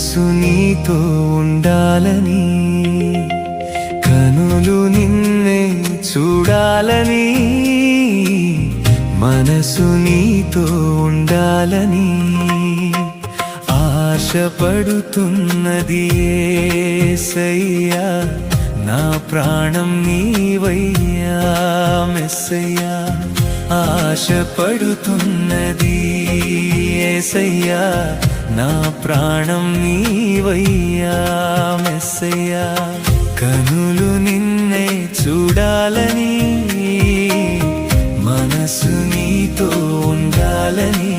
మనసు నీతో ఉండాలని, కనులు నిన్నే చూడాలని, మనసు నీతో ఉండాలని ఆశపడుతున్నది యేసయ్యా, నా ప్రాణం నీవయ్యా మెస్సయ్యా. ఆశపడుతున్నది యేసయ్యా, నా ప్రాణం నీవయ్యా మెస్సయ్యా. కనులు నిన్నే చూడాలని, మనసు నీతో ఉండాలని,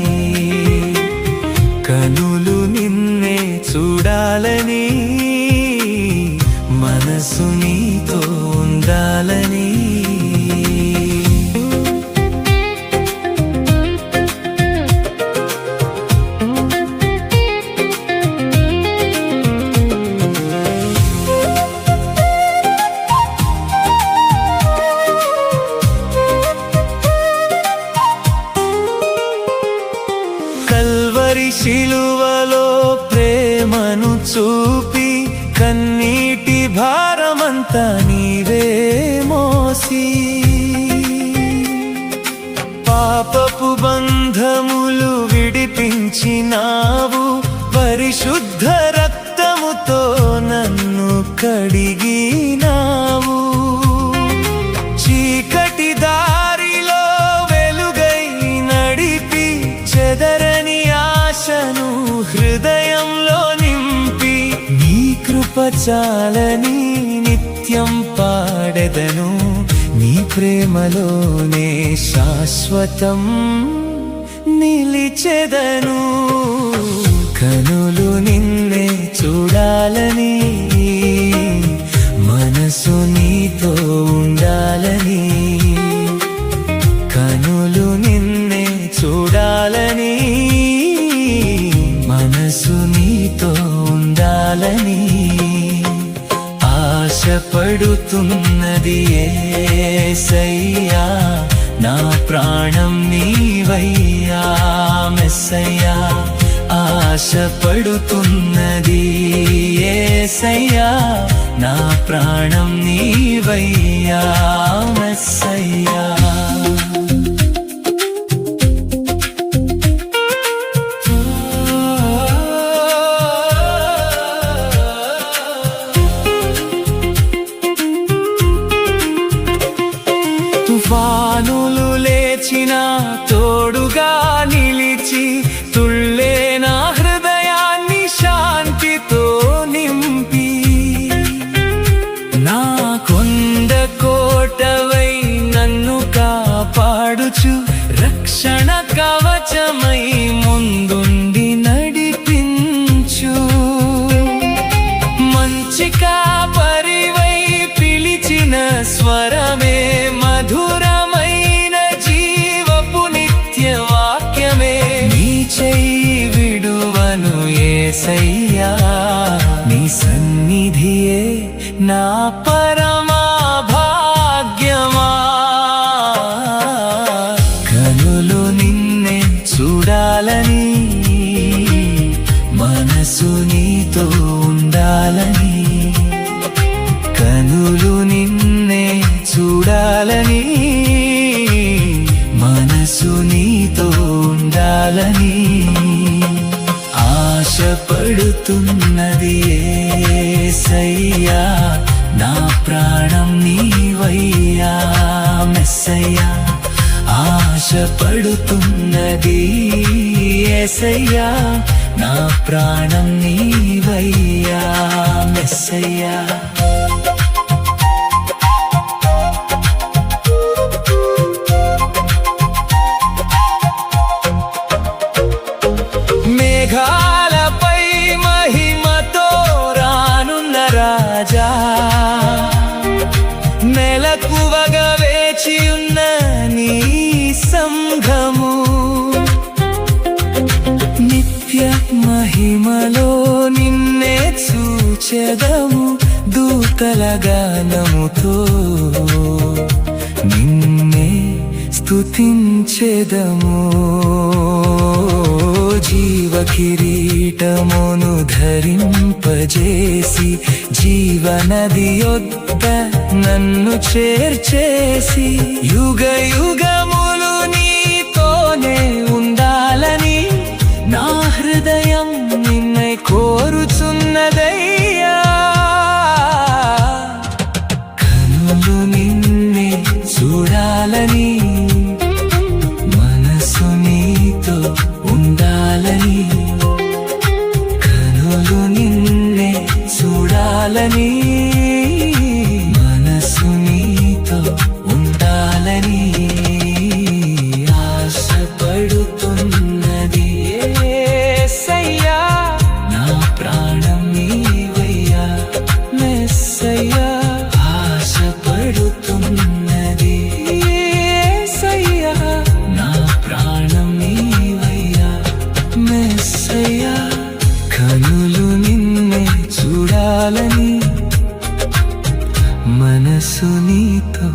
కనులు నిన్నే చూడాలని, మనసు నీతో ఉండాలని. కల్వరి శిలువలో ప్రేమను చూపి, కన్నీటి భారమంతా నీవే మోసి, పాపపు బంధములు విడిపించినావు, పరిశుద్ధ రక్తముతో నన్ను కడిగినావు. చీకటి దారిలో వెలుగై నడిపి, చెదరని ఆశను హృదయంలో నింపి, నీ కృప చాలని నిత్యం పాడెదను, నీ ప్రేమలోనే శాశ్వతం నిలిచెదను. కనులు నిన్నే చూడాలని, మనసు నీతో ఉండాలని, కనులు నిన్నే చూడాలని, మనసు నీతో ఉండాలని ఆశపడుతున్నది యేసయ్యా, నా ప్రాణం నీవయ్యా మెస్సయ్యా. ఆశపడుతున్నది యేసయ్యా, నా ప్రాణం నీవయ్యా మెస్సయ్యా. తుఫానులు లేచిన తోడుగా నిలిచి, తుళ్ళే నా హృదయాన్ని శాంతితో నింపి, నా కొండ కోటవై నన్ను కాపాడుచు, రక్షణ కవచమై ముందుండి నడిపించు. మంచి కాపరివై పిలిచిన స్వరమే, మధురమైన జీవపు నిత్య వాక్యమే, నీ చెయ్యి విడువను యేసయ్యా, నీ సన్నిధియే నా పరమా భాగ్యమా. కనులు నిన్నే చూడాలని, మనసు నీతో ఉండాలని, కనులు నిన్నే చూడాలని, మనసు నీతో ఉండాలని ఆశపడుతున్నది యేసయ్యా, నా ప్రాణం నీవయ్యా మెస్సయ్యా. ఆశపడుతున్నది యేసయ్యా, నా ప్రాణం నీవయ్యా మెస్సయ్యా. మేఘాలపై మహిమతో రానున్న రాజా, మెలకువగా వేచి ఉన్న నీ సంఘము, నిత్య మహిమలో నిన్నే చూచెదము, దూతల గానముతో నిన్నే స్తుతించెదము జీవ కిరీటమును ధరింపజేసి జీవనది యొద్ద నన్ను చేర్చేసి యుగ యుగములు నీతోనే ఉండాలని నా హృదయం నిన్నే కోరుచున్నదయ్యా. కనులు నిన్నే చూడాలని మనసు నీతో ఉండాలని కనులు నిన్నే చూడాలని మనసు నీతో ఉండాలని ఆశపడుతున్నది యేసయ్యా. నా ప్రాణం నీవయ్యా మెస్సయ్యా. ఆశపడుతున్నది యేసయ్యా. నా ప్రాణం నీవయ్యా మెస్సయ్యా. కనులు నిన్నే చూడాలని మనసు నీతో